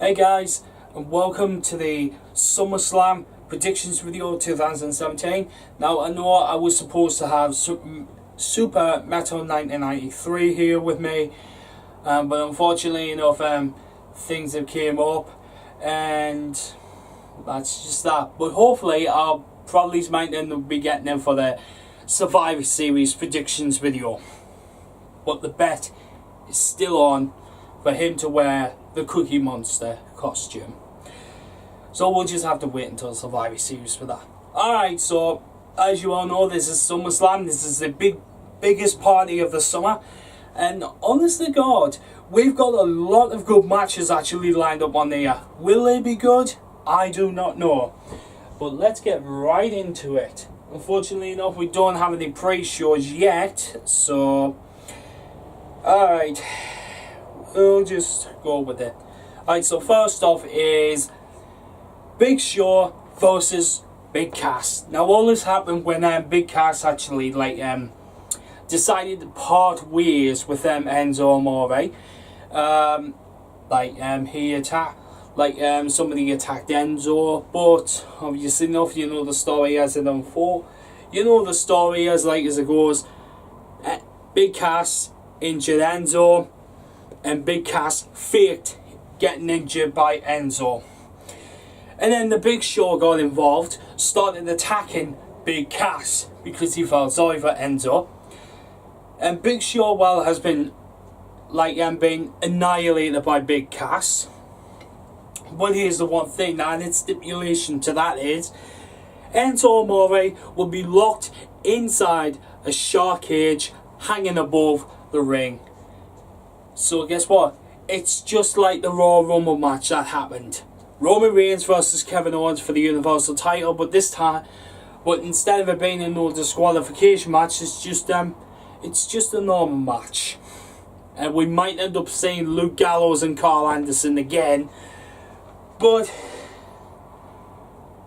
Hey guys, and welcome to the SummerSlam Predictions video 2017. Now I know I was supposed to have Super Metal 1993 here with me, but unfortunately enough, things have came up, and that's just that. But hopefully I'll probably might end up be getting them for the Survivor Series predictions video. But the bet is still on for him to wear the Cookie Monster costume. So we'll just have to wait until Survivor Series for that. Alright, so as you all know, this is SummerSlam. This is the biggest party of the summer. And honest to God, we've got a lot of good matches actually lined up on there. Will they be good? I do not know. But let's get right into it. Unfortunately enough, we don't have any pre-shows yet. So, alright. We'll just go with it. Alright, so first off is Big Show versus Big Cass. Now all this happened when Big Cass actually decided to part ways with Enzo Amore. He attacked somebody attacked Enzo, but obviously enough, you know the story as it unfolds. You know the story as it goes. Big Cass injured Enzo, and Big Cass faked getting injured by Enzo. And then the Big Show got involved, started attacking Big Cass because he felt sorry for Enzo. And Big Show, well, has been being annihilated by Big Cass. But here's the one thing, and its stipulation to that is Enzo Amore will be locked inside a shark cage hanging above the ring. So guess what? It's just like the Royal Rumble match that happened. Roman Reigns versus Kevin Owens for the Universal title, but instead of it being a no disqualification match, it's just a normal match. And we might end up seeing Luke Gallows and Carl Anderson again, but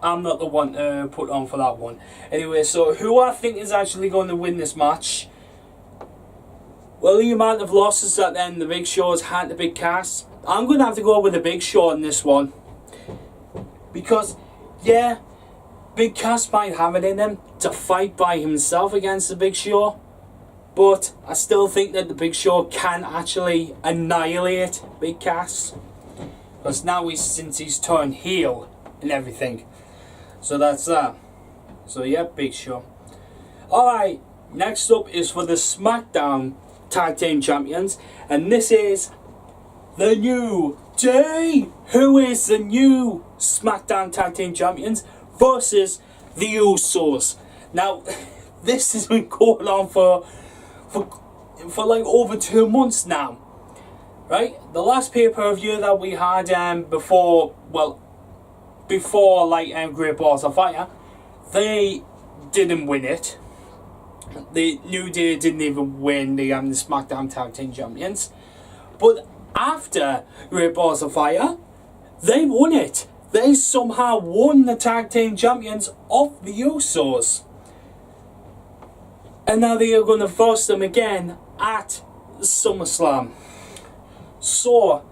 I'm not the one to put on for that one. Anyway, so who I think is actually going to win this match? Well, the amount of losses that then the Big Show's had to Big Cass, I'm going to have to go with the Big Show in this one. Because, yeah, Big Cass might have it in him to fight by himself against the Big Show, but I still think that the Big Show can actually annihilate Big Cass. Because now since he's turned heel and everything. So that's that. So yeah, Big Show. Alright, next up is for the SmackDown Tag Team Champions, and this is the New Day, who is the new SmackDown Tag Team Champions, versus the Usos. Now, this has been going on for over 2 months now, right? The last pay-per-view that we had before Great Balls of Fire, they didn't win it. The New Day didn't even win the SmackDown Tag Team Champions. But after Great Balls of Fire, they won it. They somehow won the Tag Team Champions off the Usos. And now they are going to force them again at SummerSlam. So,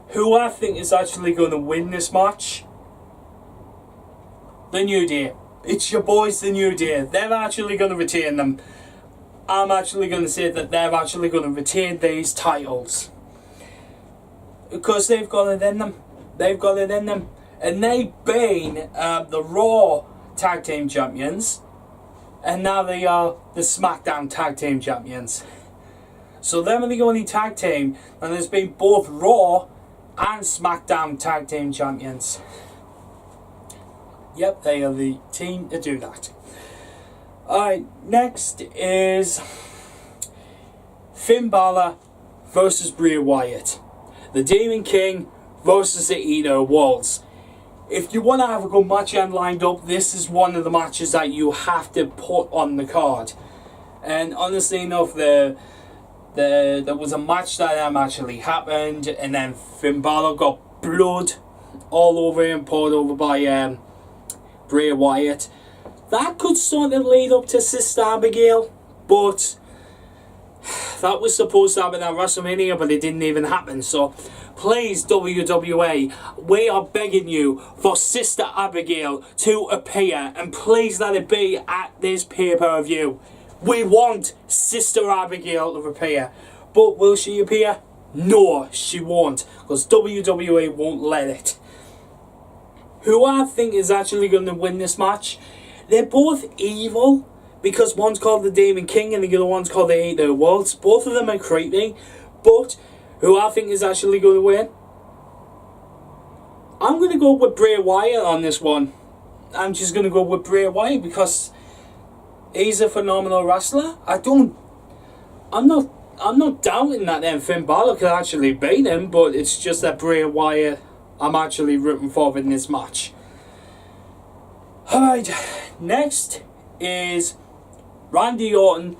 who I think is actually going to win this match? The New Day. It's your boys, the New Day. They're actually going to retain them. I'm actually going to say that they're actually going to retain these titles. Because they've got it in them. They've got it in them. And they've been the Raw Tag Team Champions. And now they are the SmackDown Tag Team Champions. So they're the only tag team. And there's been both Raw and SmackDown Tag Team Champions. Yep, they are the team to do that. Alright, next is Finn Balor versus Bray Wyatt. The Demon King versus the Eater of Worlds. If you want to have a good match lined up, this is one of the matches that you have to put on the card. And honestly enough, there was a match that actually happened, and then Finn Balor got blood all over him, poured over by Bray Wyatt. That could sort of lead up to Sister Abigail, but that was supposed to happen at WrestleMania, but it didn't even happen. So Please, WWE, we are begging you for Sister Abigail to appear, and please let it be at this pay-per-view. We want Sister Abigail to appear, but will she appear? No, she won't, because WWE won't let it. Who I think is actually going to win this match? They're both evil, because one's called the Demon King and the other one's called the Eight of Worlds. Both of them are creepy, but who I think is actually going to win? I'm going to go with Bray Wyatt on this one. I'm just going to go with Bray Wyatt because he's a phenomenal wrestler. I'm not doubting that Finn Balor could actually beat him, but it's just that Bray Wyatt I'm actually rooting for in this match. Alright, next is Randy Orton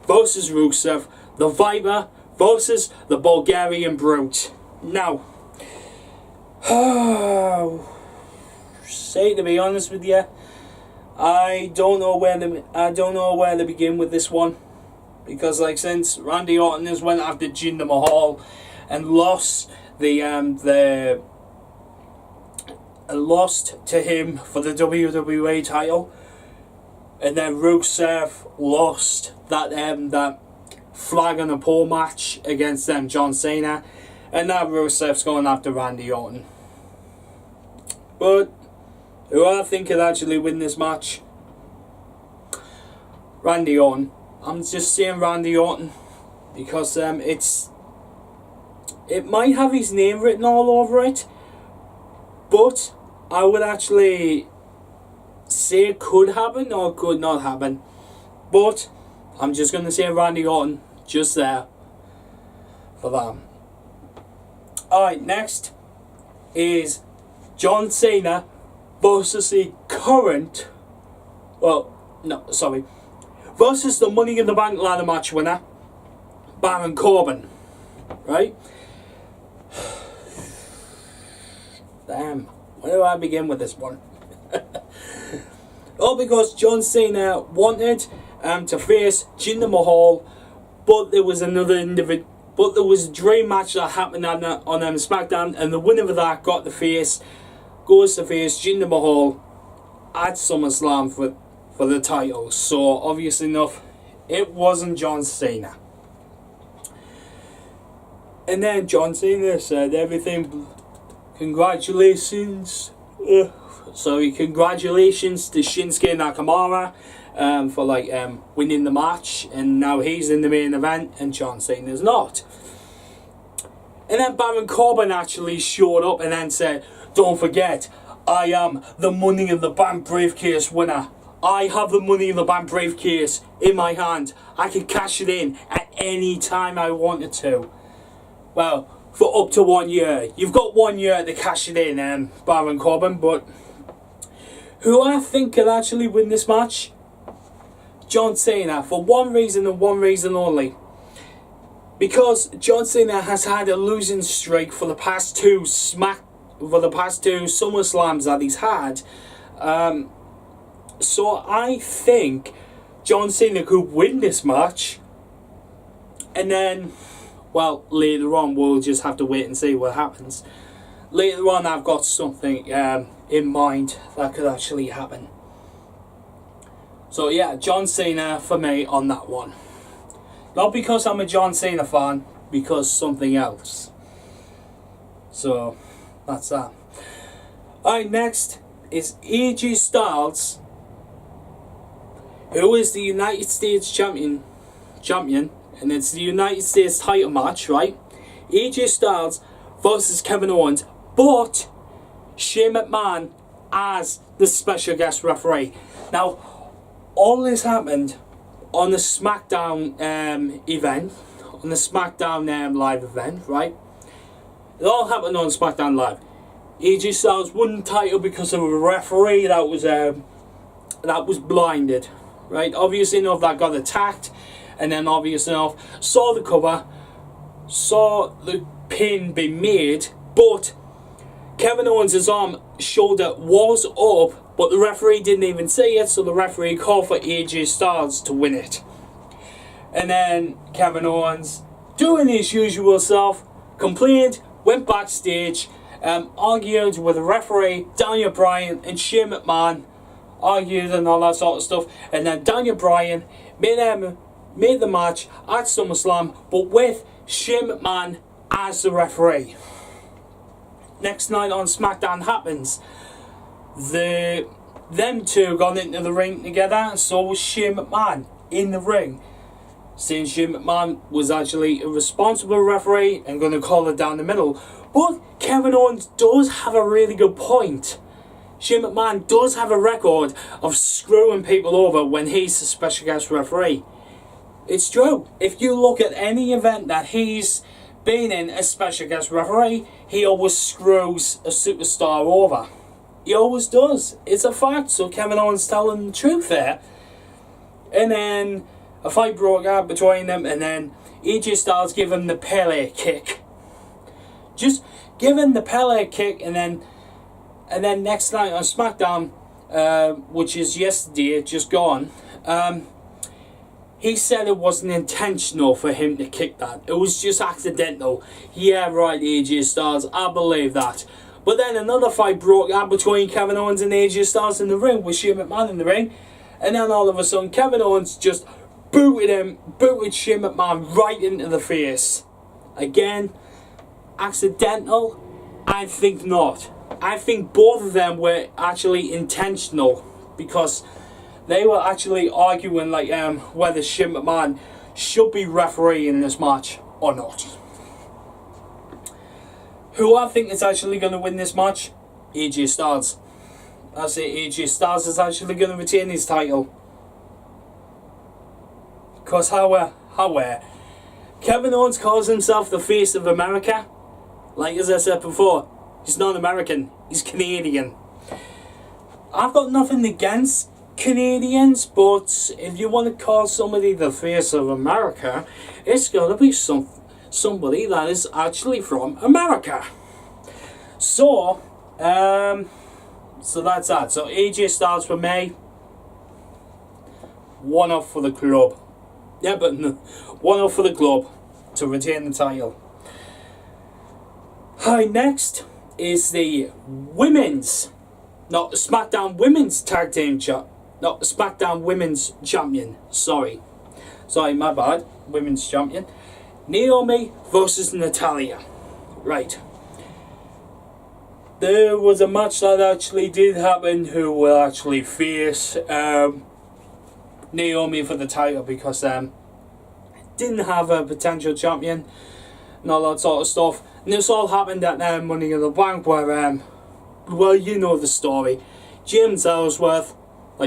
versus Rusev, the Viper versus the Bulgarian Brute. Now, to be honest with you, I don't know where to begin with this one, because since Randy Orton has went after Jinder Mahal and lost lost to him for the WWE title, and then Rusev lost that flag on a pole match against John Cena, and now Rusev's going after Randy Orton. But who I think could actually win this match? Randy Orton. I'm just saying Randy Orton because it might have his name written all over it, but I would actually say it could happen or could not happen. But I'm just going to say Randy Orton just there for that. Alright, next is John Cena versus the current, versus the Money in the Bank ladder match winner, Baron Corbin. Right? Damn, where do I begin with this one? All because John Cena wanted to face Jinder Mahal, but there was a dream match that happened on SmackDown, and the winner of that goes to face Jinder Mahal at SummerSlam for the title. So obviously enough, it wasn't John Cena. And then John Cena said everything. Congratulations. Congratulations to Shinsuke Nakamura for winning the match, and now he's in the main event and John Cena's not. And then Baron Corbin actually showed up and then said, "Don't forget, I am the Money in the Bank briefcase winner. I have the Money in the Bank briefcase in my hand. I can cash it in at any time I wanted to." Well, for up to 1 year. You've got 1 year to cash it in, Baron Corbin. But who I think could actually win this match? John Cena, for one reason and one reason only. Because John Cena has had a losing streak for the past two SummerSlams that he's had. So I think John Cena could win this match, and then, well, later on we'll just have to wait and see what happens. Later on I've got something in mind that could actually happen. So yeah, John Cena for me on that one. Not because I'm a John Cena fan, because something else. So that's that. Alright, next is AJ Styles, who is the United States champion, and it's the United States title match, right? AJ Styles versus Kevin Owens, but Shane McMahon as the special guest referee. Now, all this happened on the SmackDown event, on the SmackDown live event, right? It all happened on SmackDown Live. AJ Styles won the title because of a referee that was blinded, right? Obviously enough, that got attacked, and then obviously enough saw the cover, saw the pin be made, but Kevin Owens' shoulder was up, but the referee didn't even see it, so the referee called for AJ Styles to win it. And then Kevin Owens, doing his usual self, complained, went backstage, argued with the referee, Daniel Bryan, and Shane McMahon, argued and all that sort of stuff, and then Daniel Bryan made the match at SummerSlam, but with Shane McMahon as the referee. Next night on SmackDown happens. Them two got into the ring together, and so was Shane McMahon in the ring, saying Shane McMahon was actually a responsible referee and going to call it down the middle. But Kevin Owens does have a really good point. Shane McMahon does have a record of screwing people over when he's a special guest referee. It's true. If you look at any event that he's been in as special guest referee, he always screws a superstar over. He always does. It's a fact. So Kevin Owens telling the truth there. And then a fight broke out between them, and then AJ Styles gave him the Pele kick. Just give him the Pele kick, and then next night on SmackDown, which is yesterday, just gone, he said it wasn't intentional for him to kick that. It was just accidental. Yeah, right, AJ Styles, I believe that. But then another fight broke out between Kevin Owens and AJ Styles in the ring, with Shane McMahon in the ring. And then all of a sudden, Kevin Owens just booted Shane McMahon right into the face. Again, accidental? I think not. I think both of them were actually intentional, because they were actually arguing like whether Shane McMahon should be refereeing this match or not. Who I think is actually going to win this match? AJ Styles. I say AJ Styles is actually going to retain his title. Because how Kevin Owens calls himself the face of America. Like as I said before, he's not American, he's Canadian. I've got nothing against Canadians, but if you want to call somebody the face of America, it's got to be somebody that is actually from America. So that's that. So AJ Styles for me, 1-0 for the club. Yeah, but no, 1-0 for the club to retain the title. Hi, next is the SmackDown Women's Tag Team SmackDown Women's Champion. Sorry, my bad. Women's Champion. Naomi versus Natalya. Right. There was a match that actually did happen who will actually face Naomi for the title, because didn't have a potential champion and all that sort of stuff. And this all happened at Money in the Bank, where well, you know the story. James Ellsworth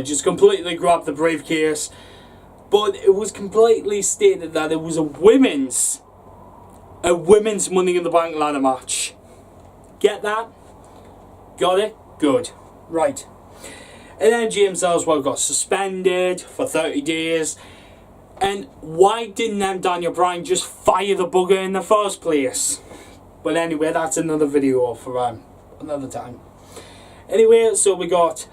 just completely grabbed the briefcase, but it was completely stated that it was a women's Money in the Bank ladder match. Get that? Got it? Good. Right. And then James Ellsworth got suspended for 30 days. And why didn't Daniel Bryan just fire the bugger in the first place? But anyway, that's another video for another time. Anyway, so we got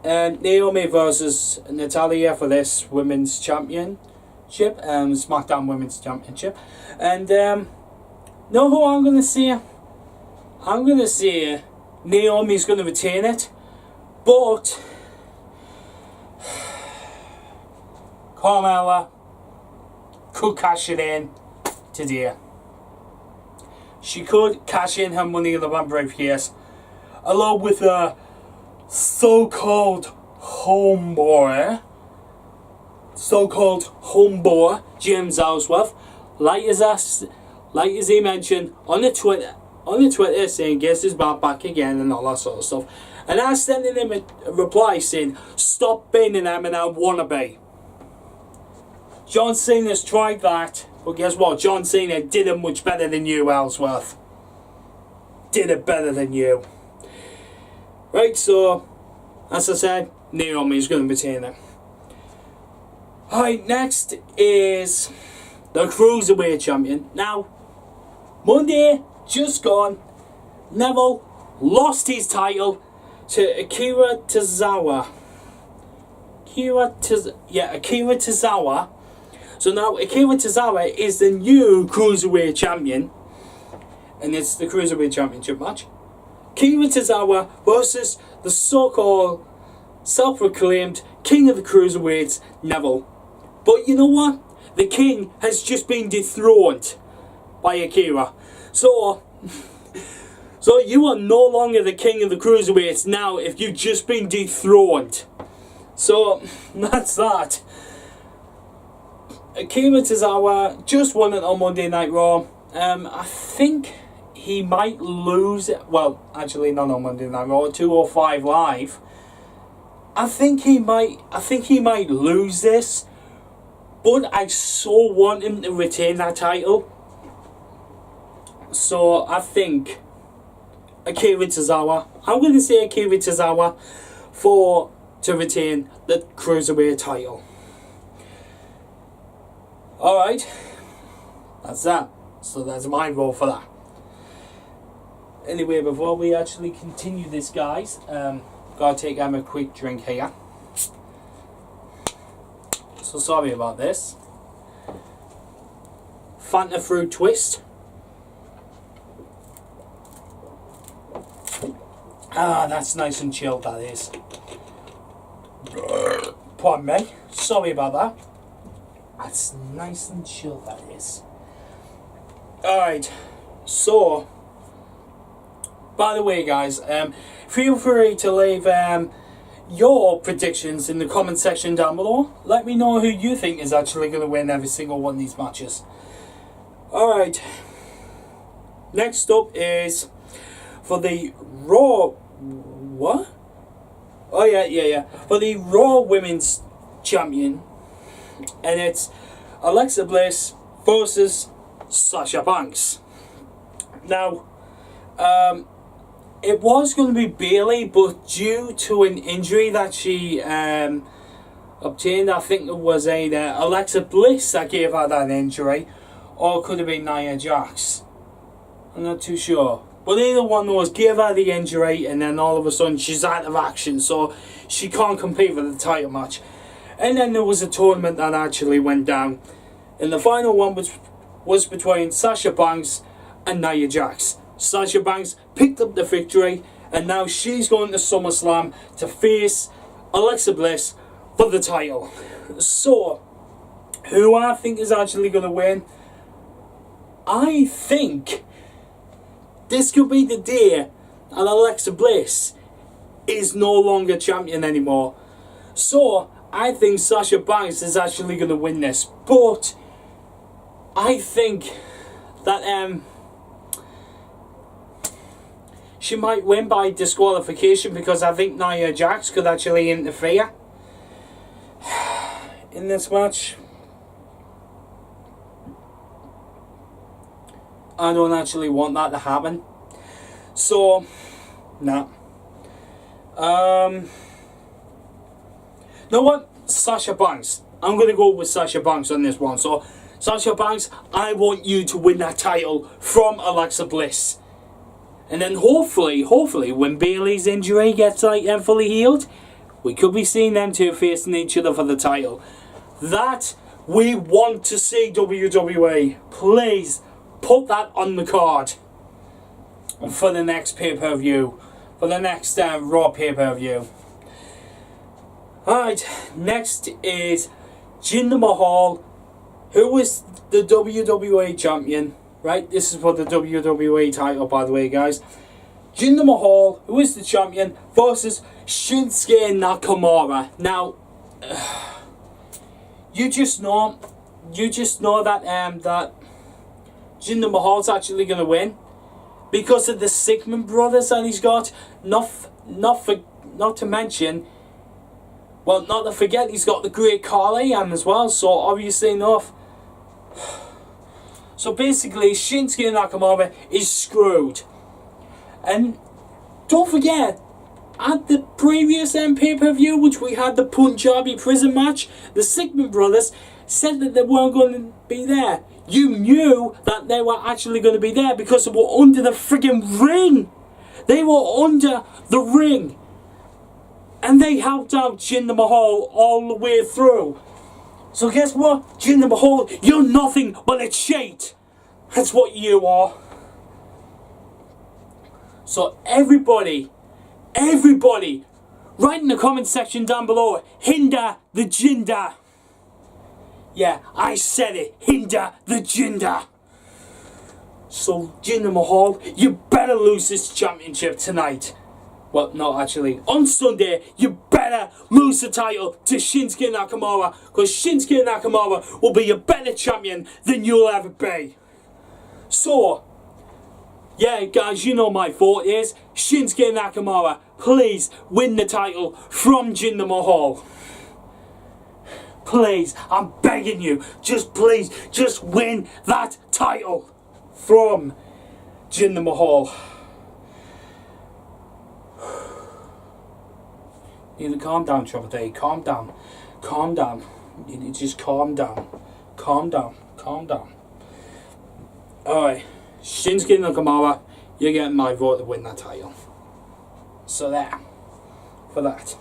Naomi versus Natalya for this Women's Championship, SmackDown Women's Championship. And know who I'm going to see? I'm going to say Naomi's going to retain it, but Carmella could cash it in today. She could cash in her Money in the Bank briefcase, along with a so-called homeboy, James Ellsworth, like as he mentioned on the Twitter, saying gets his back again and all that sort of stuff. And I sent him a reply saying, stop being an Eminem wannabe. John Cena's tried that, but guess what? John Cena did it much better than you, Ellsworth. Did it better than you. Right, so, as I said, Naomi's going to retain it. Alright, next is the Cruiserweight Champion. Now, Monday, just gone, Neville lost his title to Akira Tozawa. Akira Tozawa. So now Akira Tozawa is the new Cruiserweight Champion. and it's the Cruiserweight Championship match. Akira Tozawa versus the so-called self-proclaimed King of the Cruiserweights, Neville. But you know what? The King has just been dethroned by Akira. So you are no longer the King of the Cruiserweights now if you've just been dethroned. So that's that. Akira Tozawa just won it on Monday Night Raw. I think he might lose it. Well, actually not on Monday Night Raw, 205 Live. I think he might lose this, but I so want him to retain that title. So I think Akira Tozawa, I'm going to say Akira Tozawa to retain the Cruiserweight title. Alright, that's that. So that's my vote for that. Anyway, before we actually continue this, guys, gotta take a quick drink here. So sorry about this. Fanta Fruit Twist. Ah, that's nice and chilled, that is. Pardon me. Sorry about that. That's nice and chilled, that is. Alright, so, by the way, guys, feel free to leave your predictions in the comment section down below. Let me know who you think is actually going to win every single one of these matches. Alright, next up is for the Raw... What? Oh, yeah. For the Raw Women's Champion. And it's Alexa Bliss versus Sasha Banks. Now, it was going to be Bayley, but due to an injury that she obtained, I think it was either Alexa Bliss that gave her that injury, or it could have been Nia Jax. I'm not too sure. But either one was gave her the injury, and then all of a sudden she's out of action, so she can't compete for the title match. And then there was a tournament that actually went down, and the final one was between Sasha Banks and Nia Jax. Sasha Banks picked up the victory, and now she's going to SummerSlam to face Alexa Bliss for the title. So, who I think is actually going to win? I think this could be the day and Alexa Bliss is no longer champion anymore. So, I think Sasha Banks is actually going to win this. But I think that she might win by disqualification, because I think Nia Jax could actually interfere in this match. I don't actually want that to happen. So, nah. You know what? Sasha Banks. I'm going to go with Sasha Banks on this one. So, Sasha Banks, I want you to win that title from Alexa Bliss. And then hopefully, when Bayley's injury gets fully healed, we could be seeing them two facing each other for the title. That we want to see, WWE. Please put that on the card for the next pay-per-view. For the next Raw pay-per-view. Alright, next is Jinder Mahal, who was the WWE champion. Right, this is for the WWE title, by the way, guys. Jinder Mahal, who is the champion, versus Shinsuke Nakamura. Now, you just know that that Jinder Mahal's actually going to win because of the Sigmund brothers that he's got. Not to forget, he's got the Great Khali as well. So obviously enough. So basically, Shinsuke Nakamura is screwed. And don't forget, at the previous pay-per-view, which we had the Punjabi prison match, the Sigmund brothers said that they weren't going to be there. You knew that they were actually going to be there because they were under the friggin' ring. They were under the ring. And they helped out Jinder Mahal all the way through. So guess what? Jinder Mahal, you're nothing but a cheat. That's what you are. So everybody, write in the comment section down below, hinder the Jinder. Yeah, I said it, hinder the Jinder. So Jinder Mahal, you better lose this championship tonight. Well, no, actually, on Sunday, you better lose the title to Shinsuke Nakamura, because Shinsuke Nakamura will be a better champion than you'll ever be. So, yeah, guys, you know my thought is, Shinsuke Nakamura, please win the title from Jinder Mahal. Please, I'm begging you, please, just win that title from Jinder Mahal. You need to calm down, Trevor Day. Calm down. Calm down. You need to just calm down. Calm down. Calm down. Alright. Shinsuke Nakamura, you're getting my vote to win that title. So there. For that.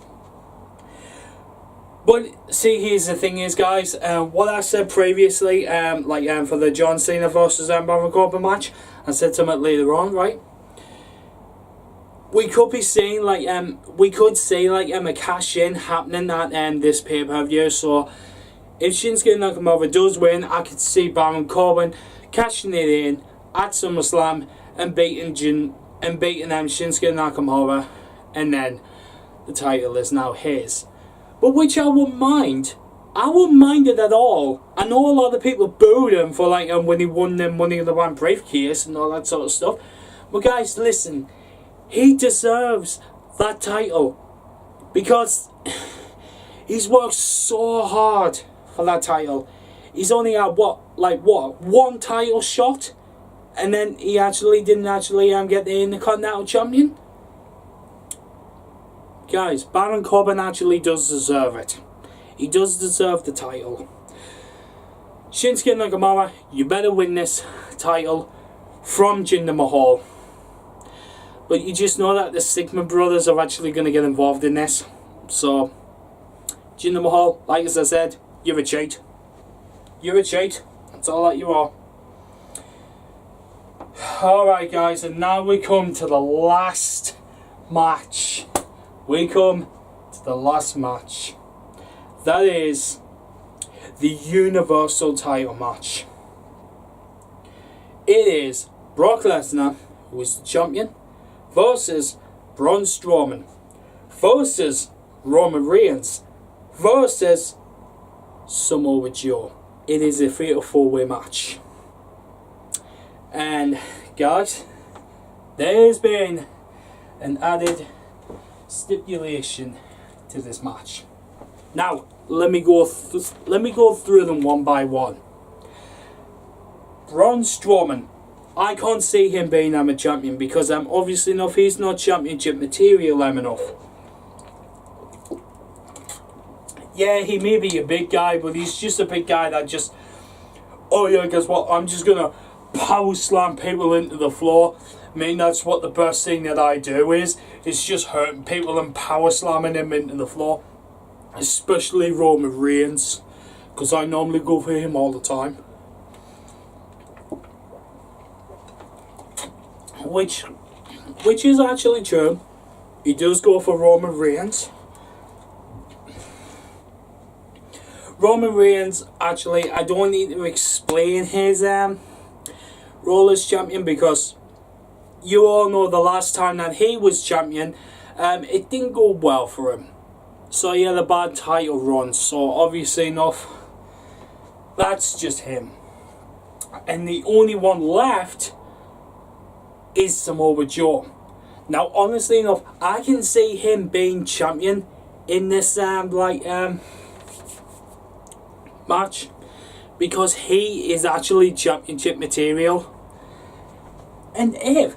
But see, here's the thing is, guys, what I said previously, for the John Cena versus Baron Corbin match, I said something later on, right? We could be seeing a cash in happening at this pay-per-view. So if Shinsuke Nakamura does win, I could see Baron Corbin cashing it in at SummerSlam and beating Shinsuke Nakamura, and then the title is now his. But which I wouldn't mind. I wouldn't mind it at all. I know a lot of people booed him for when he won the Money in the Bank briefcase and all that sort of stuff. But guys, listen. He deserves that title because he's worked so hard for that title. He's only had one title shot, and then he didn't get the Intercontinental Champion. Guys, Baron Corbin actually does deserve it. He does deserve the title. Shinsuke Nakamura, you better win this title from Jinder Mahal. But you just know that the Sigma brothers are actually going to get involved in this. So, Jinder Mahal, like as I said, you're a cheat. You're a cheat. That's all that you are. Alright guys, and now we come to the last match. We come to the last match. That is the Universal title match. It is Brock Lesnar, who is the champion, versus Braun Strowman, versus Roman Reigns, versus Samoa Joe. It is a fatal four-way match. And guys, there's been an added stipulation to this match. Now, let me go through them one by one. Braun Strowman, I can't see him being a champion because obviously enough he's not championship material enough. Yeah, he may be a big guy, but he's just a big guy that just, oh yeah, guess what, I'm just gonna power slam people into the floor. I mean, that's what the best thing that I do is. It's just hurting people and power slamming them into the floor. Especially Roman Reigns, because I normally go for him all the time. Which is actually true. He does go for Roman Reigns. Roman Reigns, actually, I don't need to explain his role as champion, because you all know the last time that he was champion, it didn't go well for him. So he had a bad title run, so obviously enough, that's just him. And the only one left is Samoa Joe. Now, honestly enough, I can see him being champion in this match, because he is actually championship material. And if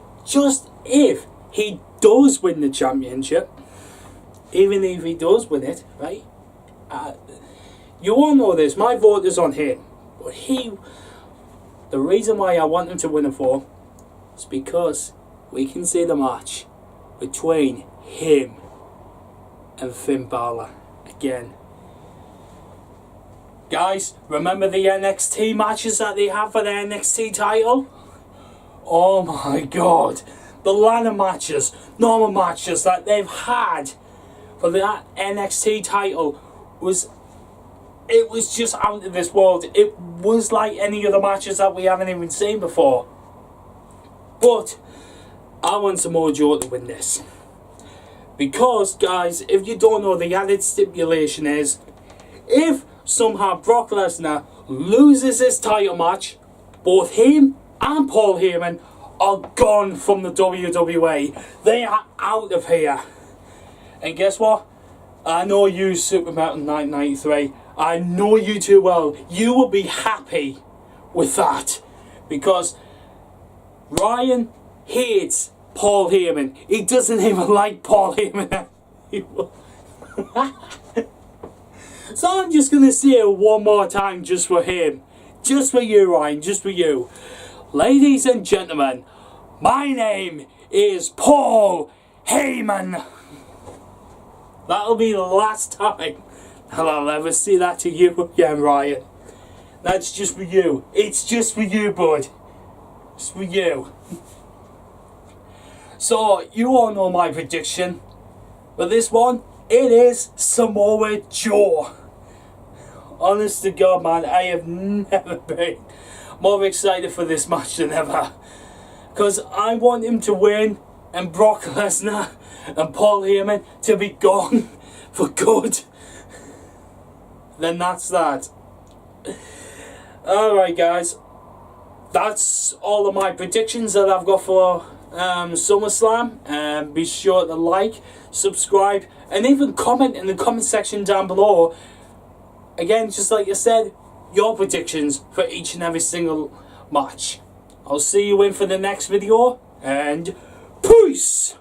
he does win the championship, even if he does win it, right? You all know this. My vote is on him. But the reason why I want him to win it for is because we can see the match between him and Finn Balor again. Guys, remember the NXT matches that they have for the NXT title? Oh my god. the ladder matches, normal matches that they've had for that NXT title it was just out of this world. It was like any other matches that we haven't even seen before. But I want Samoa Joe to win this. Because, guys, if you don't know, the added stipulation is, if somehow Brock Lesnar loses his title match, both him and Paul Heyman are gone from the WWE. They are out of here. And guess what? I know you, Super Mountain 993. I know you too well. You will be happy with that. Because Ryan hates Paul Heyman. He doesn't even like Paul Heyman. So I'm just going to say it one more time just for him. Just for you, Ryan. Just for you. Ladies and gentlemen, my name is Paul Heyman. That'll be the last time that I'll ever say that to you again, Ryan. That's just for you. It's just for you, bud. It's for you. So, you all know my prediction. But this one, it is Samoa Joe. Honest to God, man, I have never been more excited for this match than ever. Because I want him to win, and Brock Lesnar and Paul Heyman to be gone for good. Then that's that. Alright, guys. That's all of my predictions that I've got for SummerSlam. Be sure to like, subscribe, and even comment in the comment section down below. Again, just like I said, your predictions for each and every single match. I'll see you in for the next video, and peace!